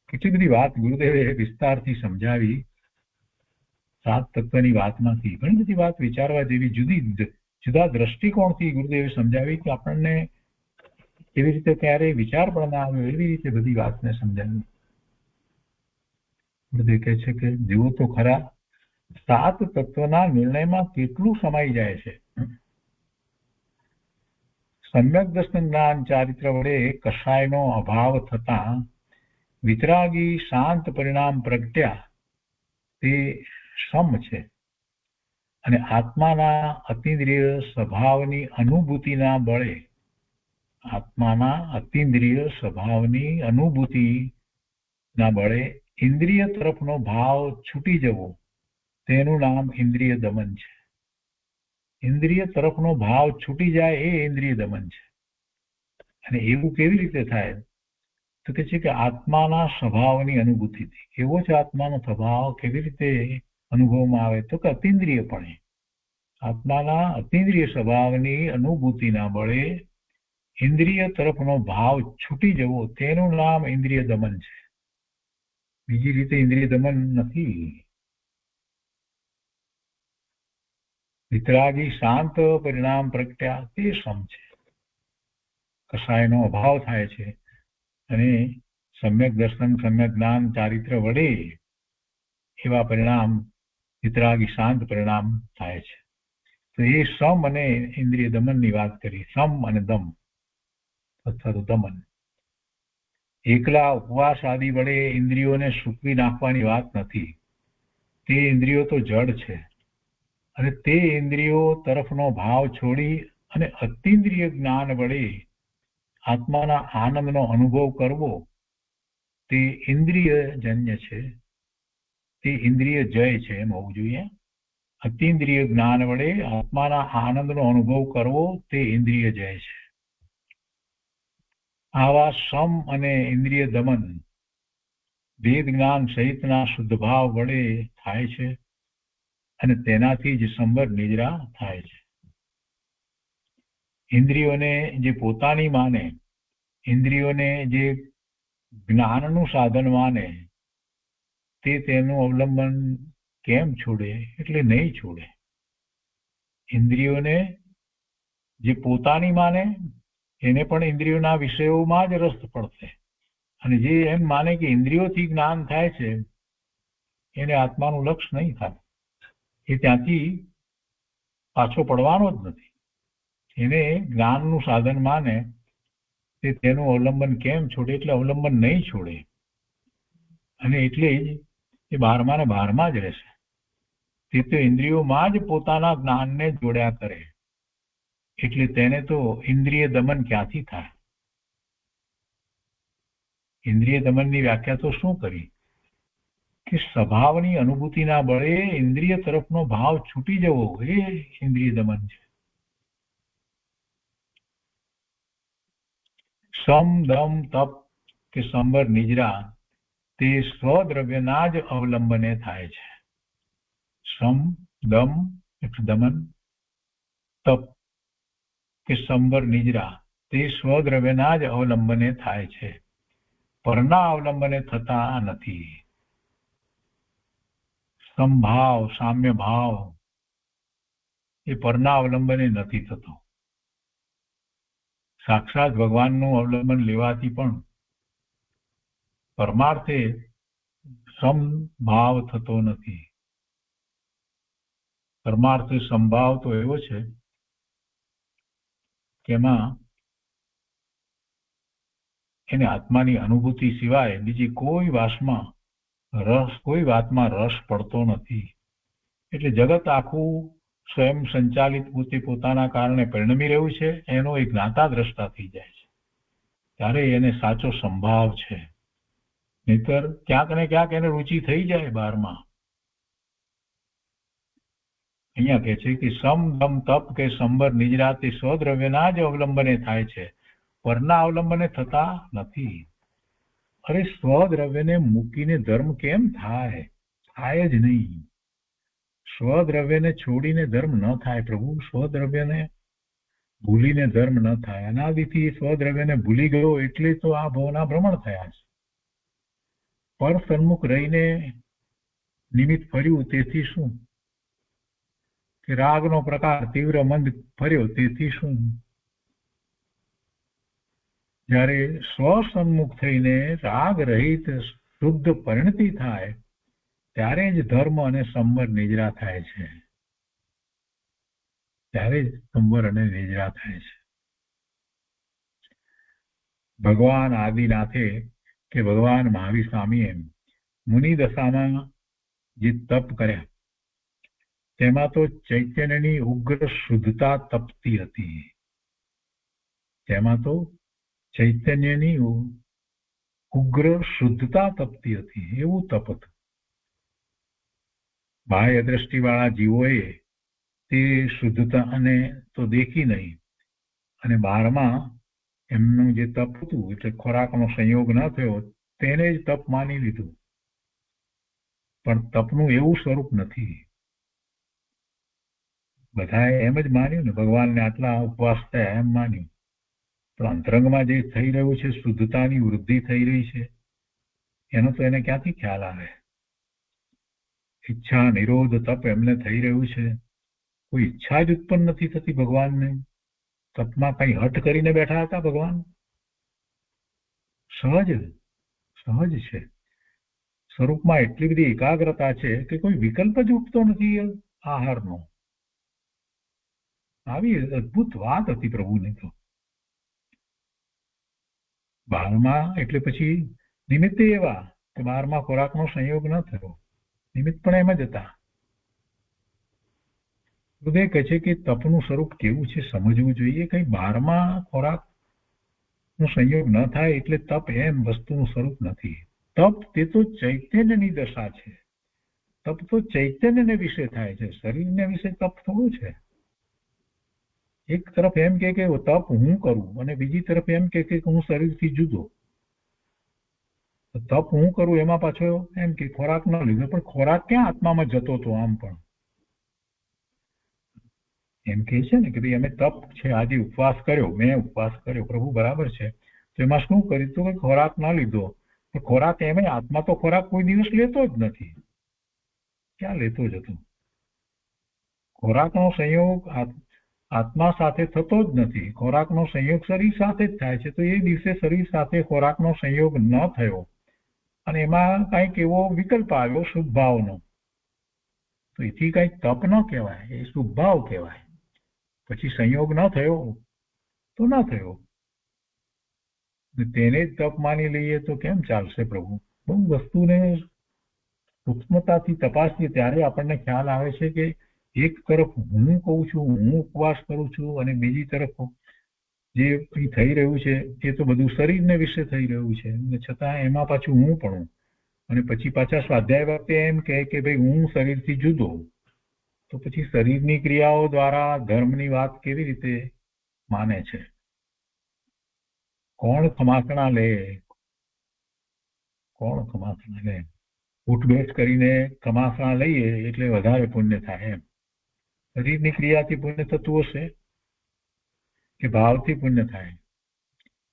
Speaker 3: કેટલી બધી વાત ગુરુદેવે વિસ્તારથી સમજાવી. 7 તત્વની વાતમાંથી ઘણી બધી વાત વિચારવા જેવી, જુદા દ્રષ્ટિકોણથી ગુરુદેવે સમજાવી કે આપણને એવી રીતે ક્યારેય વિચાર પણ ના આવ્યો એવી રીતે બધી વાતને સમજાવી. ગુરુદેવ કહે છે કે જુઓ તો ખરા, 7 તત્વના નિર્ણયમાં કેટલું સમાઈ જાય છે. સમ્યક દર્શન, જ્ઞાન, ચારિત્ર વડે કશાયનો અભાવ થતા વિતરાગી શાંત પરિણામ પ્રગટ્યા તે સમ છે અને આત્માના અતિન્દ્રિય સ્વભાવની અનુભૂતિના બળે, આત્માના અતિન્દ્રિય સ્વભાવની અનુભૂતિના બળે ઇન્દ્રિય તરફનો ભાવ છૂટી જવો તેનું નામ ઇન્દ્રિય દમન છે. ઇન્દ્રિય તરફનો ભાવ છૂટી જાય એ ઇન્દ્રિય દમન છે. અને એવું કેવી રીતે થાય? તો કે છે કે આત્માના સ્વભાવની અનુભૂતિથી. એવો જ આત્માનો સ્વભાવ કેવી રીતે અનુભવમાં આવે? તો કે અતિન્દ્રિયપણે. આત્માના અતિન્દ્રિય સ્વભાવની અનુભૂતિના બળે ઇન્દ્રિય તરફનો ભાવ છૂટી જવો તેનું નામ ઇન્દ્રિય દમન છે. બીજી રીતે ઇન્દ્રિય દમન નથી. વિતરાગી શાંત પરિણામ પ્રગટ્યા તે સમ છે. કસાયનો અભાવ થાય છે અને સમ્યક દર્શન સમ્યક જ્ઞાન ચારિત્ર વડે એવા પરિણામ વિતરાગી શાંત પરિણામ થાય છે. તો એ સમ અને ઇન્દ્રિય દમનની વાત કરી. સમ અને દમ અથવા તો દમન. એકલા ઉપવાસ આદિ વડે ઇન્દ્રિયોને સૂકવી નાખવાની વાત નથી. તે ઇન્દ્રિયો તો જડ છે અને તે ઇન્દ્રિયો તરફનો ભાવ છોડી અને અતિન્દ્રિય જ્ઞાન વડે આત્માના આનંદનો અનુભવ કરવો તે ઇન્દ્રિયજન્ય છે. તે ઇન્દ્રિય જય છે એમ હોવું જોઈએ. અતિન્દ્રિય જ્ઞાન વડે આત્માના આનંદનો અનુભવ કરવો તે ઇન્દ્રિય જય છે. આવા સમ અને ઇન્દ્રિય દમન વેદ જ્ઞાન સહિતના શુદ્ધ ભાવ વડે થાય છે અને તેનાથી જ સંવર નિદ્રા થાય છે. ઇન્દ્રિયોને જે પોતાની માને, ઇન્દ્રિયોને જે જ્ઞાનનું સાધન માને તે તેનું અવલંબન કેમ છોડે? એટલે નહીં છોડે. ઇન્દ્રિયોને જે પોતાની માને એને પણ ઇન્દ્રિયોના વિષયોમાં જ રસ પડશે અને જે એમ માને કે ઇન્દ્રિયોથી જ્ઞાન થાય છે એને આત્માનું લક્ષ્ય નહીં થાય. એ ત્યાંથી પાછો પડવાનો જ નથી. એને જ્ઞાનનું સાધન માને તે તેનું અવલંબન કેમ છોડે? એટલે અવલંબન નહીં છોડે અને એટલે જ એ બહારમાં ને બહારમાં જ રહેશે. તે તો ઇન્દ્રિયોમાં જ પોતાના જ્ઞાનને જોડ્યા કરે એટલે તેને તો ઇન્દ્રિય દમન ક્યાંથી થાય? ઇન્દ્રિય દમનની વ્યાખ્યા તો શું કરી કે સ્વભાવની અનુભૂતિના બળે ઇન્દ્રિય તરફનો ભાવ છૂટી જવો એ ઇન્દ્રિય દમન છે. સમ દમ તપ કે સંવર નિજરા તે સ્વદ્રવ્યના જ અવલંબને થાય છે. સમ દમ એટલે દમન, તપ કે સંવર નિજરા તે સ્વદ્રવ્યના જ અવલંબને થાય છે, પરના અવલંબને થતા નથી. સમભાવ સામ્ય ભાવ એ પરના અવલંબને નથી થતો. સાક્ષાત ભગવાનનું અવલંબન લેવાથી પણ પરમાર્થે સમભાવ થતો નથી. પરમાર્થે સંભાવ તો એવો છે કે એમાં એને આત્માની અનુભૂતિ સિવાય બીજી કોઈ વાતમાં રસ પડતો નથી. એટલે જગત આખું સ્વયં સંચાલિત પોતે પોતાના કારણે પરિણમી રહ્યું છે એનો એક જ્ઞાતા દ્રષ્ટા થઈ જાય છે ત્યારે એને સાચો સંભાવ છે. નહીતર ક્યાંક ને ક્યાંક એને રુચિ થઈ જાય બહારમાં. અહીંયા કહે છે કે સમ દમ તપ કે સંવર નિજરા તે સ્વદ્રવ્યના જ અવલંબને થાય છે, પરના અવલંબને થતા નથી. અરે સ્વદ્રવ્યને મૂકીને ધર્મ કેમ થાય? થાય જ નહીં. સ્વદ્રવ્યને છોડીને ધર્મ ન થાય પ્રભુ. સ્વદ્રવ્યને ભૂલીને ધર્મ ન થાય. અનાદિથી સ્વદ્રવ્યને ભૂલી ગયો એટલે તો આ ભવના ભ્રમણ થયા છે. પર સન્મુખ રહીને નિમિત્ત ફર્યું તેથી શું? કે રાગનો પ્રકાર તીવ્ર મંદ ફર્યો તેથી શું? જ્યારે સ્વસન્મુખ થઈને રાગ રહિત શુદ્ધ પરિણતિ થાય ત્યારે જ ધર્મ અને સંવર નિજરા થાય છે. ત્યારે જ સંવર અને નિજરા થાય છે. ભગવાન આદિનાથે કે ભગવાન મહાવીર સ્વામીએ મુનિ દશામાં જે તપ કર્યા તેમાં તો ચૈતન્યની ઉગ્ર શુદ્ધતા તપતી હતી. તેમાં તો ચૈતન્યની ઉગ્ર શુદ્ધતા તપતી હતી. એવું તપ હતું. બાહ્ય દ્રષ્ટિવાળા જીવોએ તે શુદ્ધતા અને તો દેખી નહીં અને બહારમાં એમનું જે તપ હતું એટલે ખોરાકનો સંયોગ ન થયો તેને જ તપ માની લીધું. પણ તપનું એવું સ્વરૂપ નથી. બધાએ એમ જ માન્યું ને ભગવાનને આટલા ઉપવાસ થયા એમ માન્યું. પણ અંતરંગમાં જે થઈ રહ્યું છે શુદ્ધતાની વૃદ્ધિ થઈ રહી છે એનો તો એને ક્યાંથી ખ્યાલ આવે? ઈચ્છા નિરોધ તપ એમને થઈ રહ્યું છે, કોઈ ઈચ્છા જ ઉત્પન્ન નથી થતી ભગવાનને. તપમાં કઈ હઠ કરીને બેઠા હતા ભગવાન? સહજ સહજ છે. સ્વરૂપમાં એટલી બધી એકાગ્રતા છે કે કોઈ વિકલ્પ જ ઉઠતો નથી આહારનો. આવી અદભુત વાત હતી પ્રભુની તો. 12માં એટલે પછી નિમિત્તે એવા કે 12માં ખોરાકનો સંયોગ ન થયો, નિમિત્ત પણ એમ જ હતા. હૃદય કહે છે કે તપનું સ્વરૂપ કેવું છે સમજવું જોઈએ. કઈ 12માં ખોરાકનો સંયોગ ન થાય એટલે તપ એમ વસ્તુનું સ્વરૂપ નથી. તપ તે તો ચૈતન્યની દશા છે. તપ તો ચૈતન્યને વિશે થાય છે, શરીરને વિશે તપ થોડું છે. એક તરફ એમ કે તપ હું કરું અને બીજી તરફ એમ કે હું શરીરથી જુદો. તપ હું કરું એમાં પાછો એમ કે ખોરાક ન લીધો, પણ ખોરાક ક્યાં આત્મામાં જતો હતો? આમ પણ એમ કે છે ને કે ભાઈ અમે તપ છે, આજે ઉપવાસ કર્યો, મેં ઉપવાસ કર્યો, પ્રભુ બરાબર છે, તો એમાં શું કર્યું તું કે ખોરાક ના લીધો. ખોરાક એમ આત્મા તો ખોરાક કોઈ દિવસ લેતો જ નથી. ક્યાં લેતો જ હતો? ખોરાકનો સંયોગ આત્મા સાથે થતો જ નથી. ખોરાકનો સંયોગ શરીર સાથે જ થાય છે. તો એ દિવસે શરીર સાથે ખોરાકનો સંયોગ ન થયો અને એમાં કંઈક એવો વિકલ્પ આવ્યો શુભ ભાવનો, તો એથી કંઈક તપ ન કહેવાય, એ શુભ ભાવ કહેવાય. પછી સંયોગ ન થયો તો ન થયો, તેને જ તપ માની લઈએ તો કેમ ચાલશે પ્રભુ? બહુ વસ્તુને સૂક્ષ્મતાથી તપાસીએ ત્યારે આપણને ખ્યાલ આવે છે કે એક તરફ હું કહું છું, હું ઉપવાસ કરું છું, અને બીજી તરફ જે થઈ રહ્યું છે એ તો બધું શરીરને વિશે થઈ રહ્યું છે, છતાં એમાં પાછું હું પણ. અને પછી પાછા સ્વાધ્યાય વખતે એમ કે ભાઈ હું શરીરથી જુદો. તો પછી શરીરની ક્રિયાઓ દ્વારા ધર્મની વાત કેવી રીતે માને છે? કોણ ખમાસણા લે? કોણ ખમાસણા લે? ઉઠબેઠ કરીને ખમાસણા લઈએ એટલે વધારે પુણ્ય થાય એમ. શરીરની ક્રિયાથી પુણ્ય થતું હશે કે ભાવથી પુણ્ય થાય?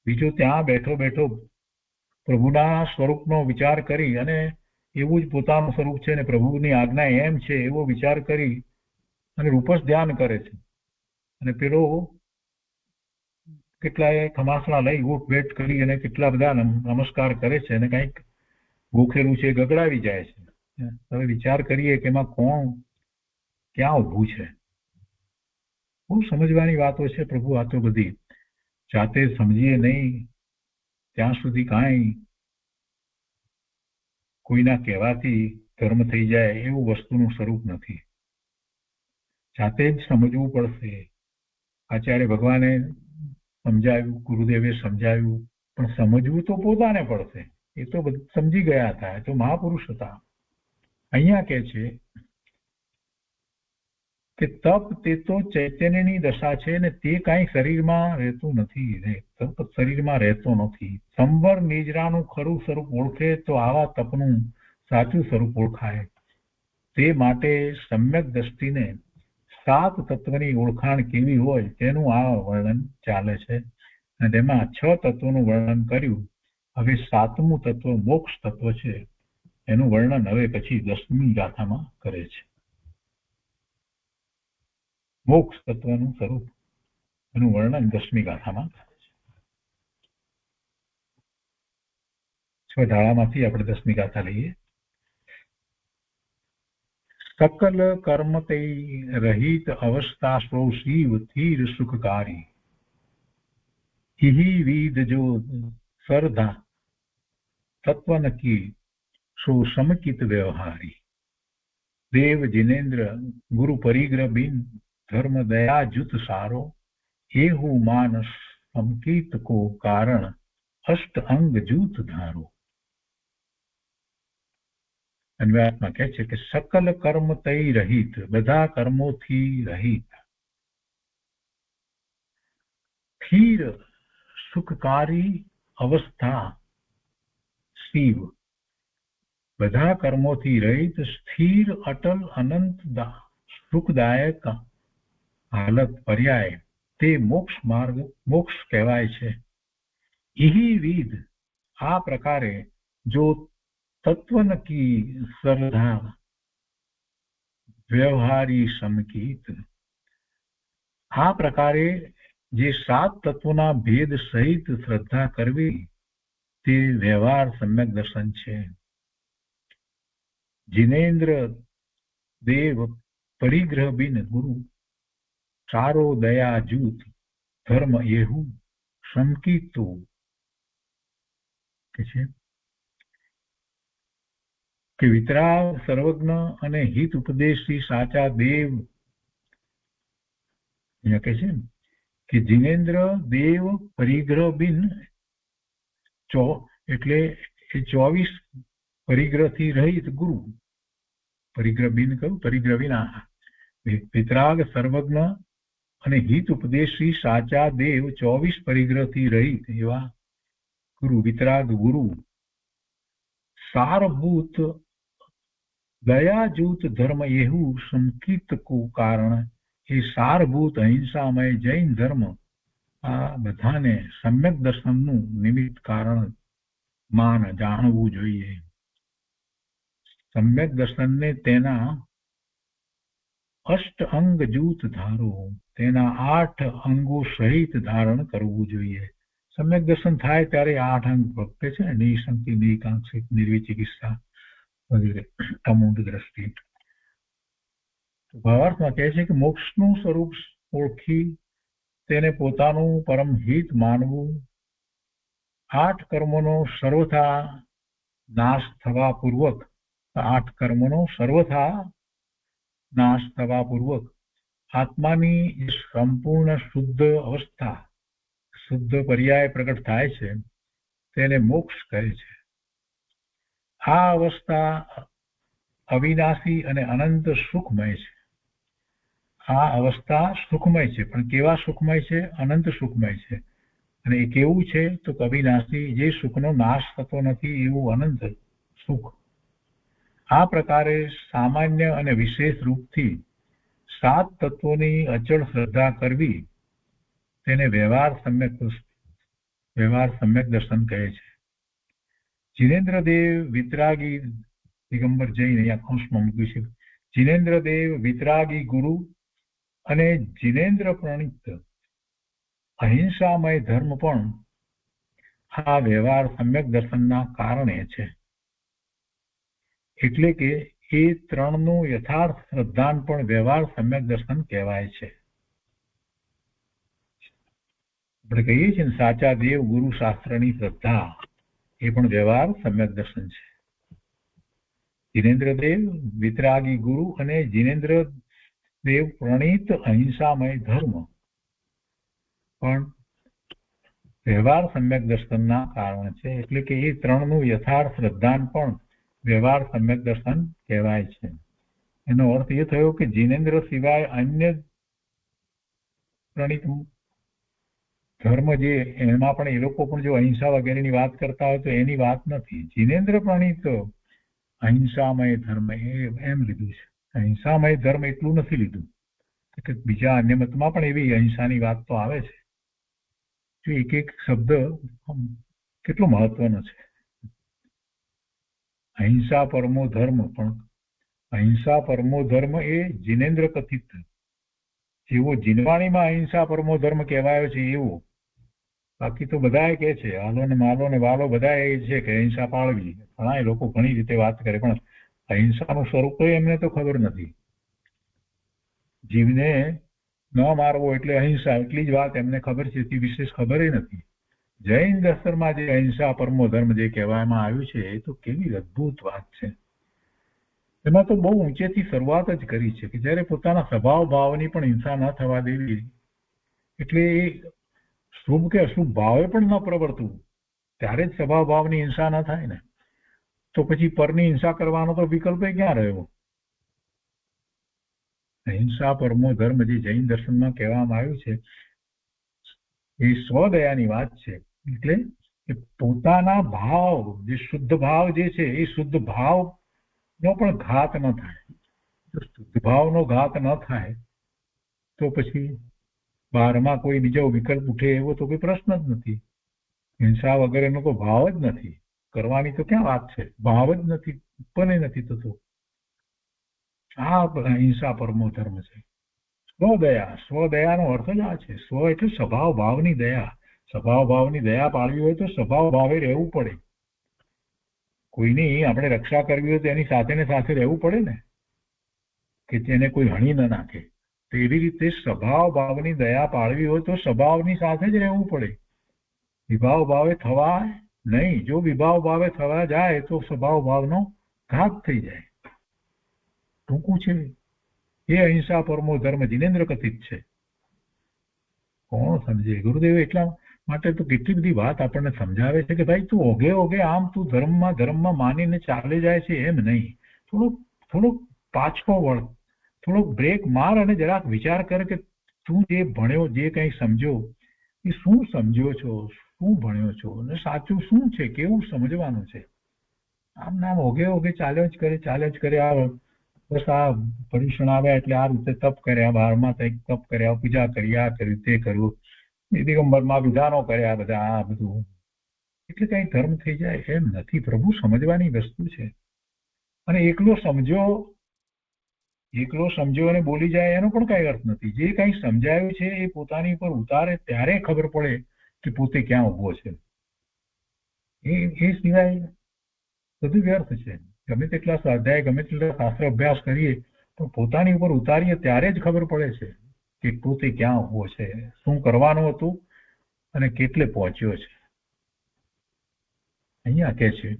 Speaker 3: બીજું ત્યાં બેઠો બેઠો પ્રભુના સ્વરૂપનો વિચાર કરી અને એવું જ પોતાનું સ્વરૂપ છે ને પ્રભુની આજ્ઞા એમ છે એવો વિચાર કરી અને રૂપસ ધ્યાન કરે છે, અને પેલો કેટલાય ખમાસણા લઈ ઉઠ બેઠ કરી અને કેટલા બધા નમસ્કાર કરે છે અને કંઈક ગોખેલું છે ગગડાવી જાય છે. હવે વિચાર કરીએ કે એમાં કોણ ક્યાં ઊભું છે? બહુ સમજવાની વાતો છે પ્રભુ. આ તો બધી જાતે સમજીએ નહીં ત્યાં સુધી કાંઈ કોઈના કહેવાથી ધર્મ થઈ જાય એવું વસ્તુનું સ્વરૂપ નથી. જાતે જ સમજવું પડશે. આચાર્ય ભગવાને સમજાવ્યું, ગુરુદેવે સમજાવ્યું, પણ સમજવું તો પોતાને પડશે. એ તો સમજી ગયા હતા, એ તો મહાપુરુષ હતા. અહીંયા કે છે કે તપ તે તો ચૈતન્યની દશા છે ને તે કાંઈ શરીરમાં રહેતું નથી. તપ શરીરમાં રહેતો નથી. સંવર નિજરાનું ખરું સ્વરૂપ ઓળખે તો આવા તપનું સાચું સ્વરૂપ ઓળખાય. તે માટે સમ્યક દ્રષ્ટિને 7 તત્વની ઓળખાણ કેવી હોય તેનું આ વર્ણન ચાલે છે, અને તેમાં 6 તત્વોનું વર્ણન કર્યું. હવે 7મું તત્વ મોક્ષ તત્વ છે, એનું વર્ણન હવે પછી 10મી ગાથામાં કરે છે. મોક્ષ તત્વનું સ્વરૂપ એનું વર્ણન 10મી ગાથામાં કરે છે. 6 ધારામાંથી આપણે 10મી ગાથા લઈએ. सकल कर्म ते रहित अवस्था सो शिव धीर सुखकारी ही विद जो श्रद्धा तत्वन की सो समकित व्यवहारी देव जिनेन्द्र गुरु परिग्रह बिन धर्म दया जुत सारो एहु मानस समकित को कारण अष्ट अंग जूत धारो. અન્વયાત્મા કહે છે કે સકલ કર્મ તૈ રહિત, બધા કર્મોથી રહિત, સ્થિર સુખકારી અવસ્થા શિવ, બધા કર્મોથી રહિત સ્થિર અટલ અનંત સુખદાયક હાલત પર્યાય તે મોક્ષ માર્ગ મોક્ષ કહેવાય છે. ઇહી વિધ, આ પ્રકારે જો તત્વન કી શ્રદ્ધા વ્યવહારી સમકીત. આ પ્રકારે જે 7 તત્વોના ભેદ સહિત શ્રદ્ધા કરવી તે વ્યવહાર સમ્યક દર્શન છે. जिनेन्द्र देव परिग्रह बिन गुरु चारो दया जूत धर्म येहू शंकितो કે વિતરાગ સર્વજ્ઞ અને હિત ઉપદેશી સાચા દેવ અહીંયા કહે છે કે જીનેન્દ્ર દેવ પરિગ્રહ બિન એટલે 24 પરિગ્રહથી રહિત ગુરુ. પરિગ્રહ બિન કહ્યું, પરિગ્રહ વિના. વિતરાગ સર્વજ્ઞ અને હિત ઉપદેશી સાચા દેવ 24 પરિગ્રહથી રહિત એવા ગુરુ, વિતરાગ ગુરુ. સારભૂત દયાજૂત ધર્મ એવું સંકિત કો કારણ, એ સારભૂત અહિંસામય જૈન ધર્મ આ બધાને સમ્યક દર્શનનું નિમિત્ત કારણ માન જાણવું જોઈએ. સમ્યક દર્શનને તેના અષ્ટ અંગ જૂત ધારો, તેના 8 અંગો સહિત ધારણ કરવું જોઈએ. સમ્યક દર્શન થાય ત્યારે 8 અંગ પ્રગટે છે, નિશંતિ, નિકાંક્ષિત, નિર્વિચિકિત્સા વગેરે અમૂઢ દ્રષ્ટિ. ભાવાર્થમાં કહે છે કે મોક્ષનું સ્વરૂપ ઓળખી તેને પોતાનું પરમ હિત માનવું, 8 કર્મોનો સર્વથા નાશ થવા પૂર્વક, 8 કર્મોનો સર્વથા નાશ થવા પૂર્વક આત્માની સંપૂર્ણ શુદ્ધ અવસ્થા, શુદ્ધ પર્યાય પ્રગટ થાય છે તેને મોક્ષ કહે છે. આ અવસ્થા અવિનાશી અને અનંત સુખમય છે. આ અવસ્થા સુખમય છે, પણ કેવા સુખમય છે? અનંત સુખમય છે. અને એ કેવું છે? તો અવિનાશી, જે સુખનો નાશ થતો નથી એવું અનંત સુખ. આ પ્રકારે સામાન્ય અને વિશેષ રૂપથી 7 તત્વોની અચળ શ્રદ્ધા કરવી તેને વ્યવહાર સમ્યક દર્શન કહે છે. જીનેન્દ્રદેવ વિતરાગી દિગંબર જૈન અહીંયા કૌંસમાં મૂક્યું છે. જીનેન્દ્રદેવ વિતરાગી ગુરુ અને જીનેન્દ્ર પ્રણિત અહિંસામય ધર્મ પણ આ વ્યવહાર સમ્યક દર્શનના કારણે છે. એટલે કે એ 3નું યથાર્થ શ્રદ્ધાન પણ વ્યવહાર સમ્યક દર્શન કહેવાય છે. આપણે કહીએ છીએ ને સાચા દેવ ગુરુ શાસ્ત્રની શ્રદ્ધા, એ પણ વ્યવહાર સમ્યક દર્શન છે. જીનેન્દ્રદેવ વિતરાગી ગુરુ અને જીનેન્દ્રદેવ પ્રણીત અહિંસામય ધર્મ પણ વ્યવહાર સમ્યક દર્શનના કારણ છે. એટલે કે એ 3નું યથાર્થ શ્રદ્ધાન પણ વ્યવહાર સમ્યક દર્શન કહેવાય છે. એનો અર્થ એ થયો કે જીનેન્દ્ર સિવાય અન્ય પ્રણીત ધર્મ જે એમાં પણ એ લોકો પણ જો અહિંસા વગેરેની વાત કરતા હોય તો એની વાત નથી. જીનેન્દ્ર પ્રણીત અહિંસામય ધર્મ એમ લીધું છે. અહિંસામય ધર્મ એટલું નથી લીધું કે બીજા અન્ય મતમાં પણ એવી અહિંસાની વાત તો આવે છે. જો એક એક શબ્દ કેટલો મહત્વનો છે. અહિંસા પરમો ધર્મ, પણ અહિંસા પરમો ધર્મ એ જીનેન્દ્ર કથિત, જેવો જીનવાણીમાં અહિંસા પરમો ધર્મ કહેવાયો છે એવો. બાકી તો બધા કહે છે, હાલો ને માલો ને વાલો બધા એ છે કે અહિંસા પાળવી. ઘણા લોકો ઘણી રીતે વાત કરે, પણ અહિંસાનું સ્વરૂપ એમને તો ખબર નથી. જીવને ન મારવો એટલે અહિંસા, એટલી જ વાત એમને ખબર છે, તે વિશેષ ખબર નથી. જૈન દર્શનમાં જે અહિંસા પરમો ધર્મ જે કહેવામાં આવ્યું છે એ તો કેવી અદભુત વાત છે. એમાં તો બહુ ઊંચેથી શરૂઆત જ કરી છે કે જ્યારે પોતાના સ્વભાવ ભાવની પણ હિંસા ન થવા દેવી, એટલે એ શુભ કે અશુભ ભાવે પણ ન પ્રવર્તવું, ત્યારે જ સ્વભાવ ભાવની હિંસા ન થાય ને. તો પછી પરની હિંસા કરવાનો તો વિકલ્પ ક્યાં રહ્યો? અહિંસા પરમો ધર્મ જે જૈન દર્શનમાં કહેવામાં આવ્યું છે એ સ્વદયાની વાત છે. એટલે પોતાના ભાવ, જે શુદ્ધ ભાવ જે છે એ શુદ્ધ ભાવ નો પણ ઘાત ન થાય. જો શુદ્ધ ભાવનો ઘાત ન થાય તો પછી બહારમાં કોઈ બીજો વિકલ્પ ઉઠે એવો તો કોઈ પ્રશ્ન જ નથી. હિંસા વગેરેનો તો ભાવ જ નથી. કરવાની તો ક્યાં વાત છે, ભાવ જ નથી, ઉત્પન્ન નથી થતો. આ અહિંસા પરમો ધર્મ છે. સ્વદયા, સ્વદયાનો અર્થ જ આ છે. સ્વ એટલે સ્વભાવ ભાવની દયા. સ્વભાવ ભાવની દયા પાળવી હોય તો સ્વભાવ ભાવે રહેવું પડે. કોઈની આપણે રક્ષા કરવી હોય તો એની સાથે ને સાથે રહેવું પડે ને, કે તેને કોઈ હણી ન નાખે. તો એવી રીતે સ્વભાવ ભાવની દયા પાળવી હોય તો સ્વભાવની સાથે જ રહેવું પડે. વિભાવ ભાવે થવા નહીં. જો વિભાવ ભાવે થવા જાય તો સ્વભાવ ભાવનો ઘાત થઈ જાય. ટૂંકું છે એ અહિંસા પરમો ધર્મ જીનેન્દ્ર કથિત છે. કોણ સમજે? ગુરુદેવ એટલા માટે તો કેટલી બધી વાત આપણને સમજાવે છે કે ભાઈ તું ઓગે ઓગે આમ તું ધર્મમાં માનીને ચાલે જાય છે એમ નહીં. થોડુંક પાછો વળ, થોડોક બ્રેક માર અને જરાક વિચાર કર કે તું જે ભણ્યો, જે કંઈ સમજ્યો, એ શું સમજ્યો છો, શું ભણ્યો છો અને સાચું શું છે, કેવું સમજવાનું છે. આમ નામ ઓગે ઓગે ચાલ્યો જ કરે. આ બસ આ પરીક્ષણ આવ્યા એટલે આ રીતે તપ કર્યા, 12માં કંઈક તપ કર્યા, પૂજા કરી, આ કર્યું, તે કર્યું, દિગંબરમાં વિધાનો કર્યા, બધા આ બધું એટલે કઈ ધર્મ થઈ જાય એમ નથી. પ્રભુ સમજવાની વસ્તુ છે. અને એકલો સમજ્યો અને બોલી જાય એનો પણ કઈ અર્થ નથી. જે કઈ સમજાયું છે એ પોતાની પર ઉતારે ત્યારે ખબર પડે કે પોતે ક્યાં ઉભો છે. એ સિવાય બધું વ્યર્થ છે. ગમે તેટલા સ્વાધ્યાય, ગમે તેટલા શાસ્ત્ર અભ્યાસ કરીએ પણ પોતાની ઉપર ઉતારીએ ત્યારે જ ખબર પડે છે કે પોતે ક્યાં ઉભો છે, શું કરવાનું હતું અને કેટલે પહોંચ્યો છે. અહીંયા કે છે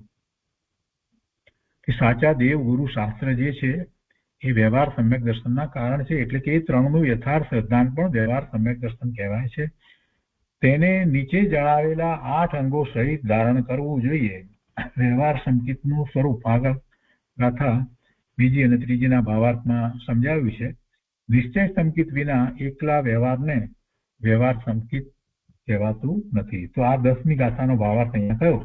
Speaker 3: કે સાચા દેવ ગુરુ શાસ્ત્ર જે છે એ વ્યવહાર સમ્યક દર્શનના કારણ છે. એટલે કે એ ત્રણનું યથાર્થ સિદ્ધાંત પણ વ્યવહાર સમ્યક દર્શન કહેવાય છે. તેને નીચે જણાવેલા 8 અંગો સહિત ધારણ કરવું જોઈએ. વ્યવહાર સંકિતનું સ્વરૂપ આગળ ગાથા 2 અને 3ના ભાવાર્થમાં સમજાવ્યું છે. નિશ્ચય સંકિત વિના એકલા વ્યવહારને વ્યવહાર સંકિત કહેવાતું નથી. તો આ 10મી ગાથાનો ભાવાર્થ અહીંયા થયો.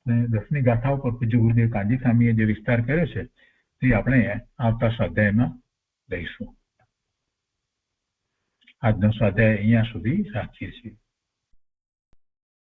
Speaker 3: અને 10મી ગાથા ઉપર પૂજ્ય ગુરુદેવ કાનજી સ્વામીએ જે વિસ્તાર કર્યો છે તે આપણે આવતા સ્વાધ્યાયમાં લઈશું. આજનો સ્વાધ્યાય અહીંયા સુધી રાખીએ છીએ.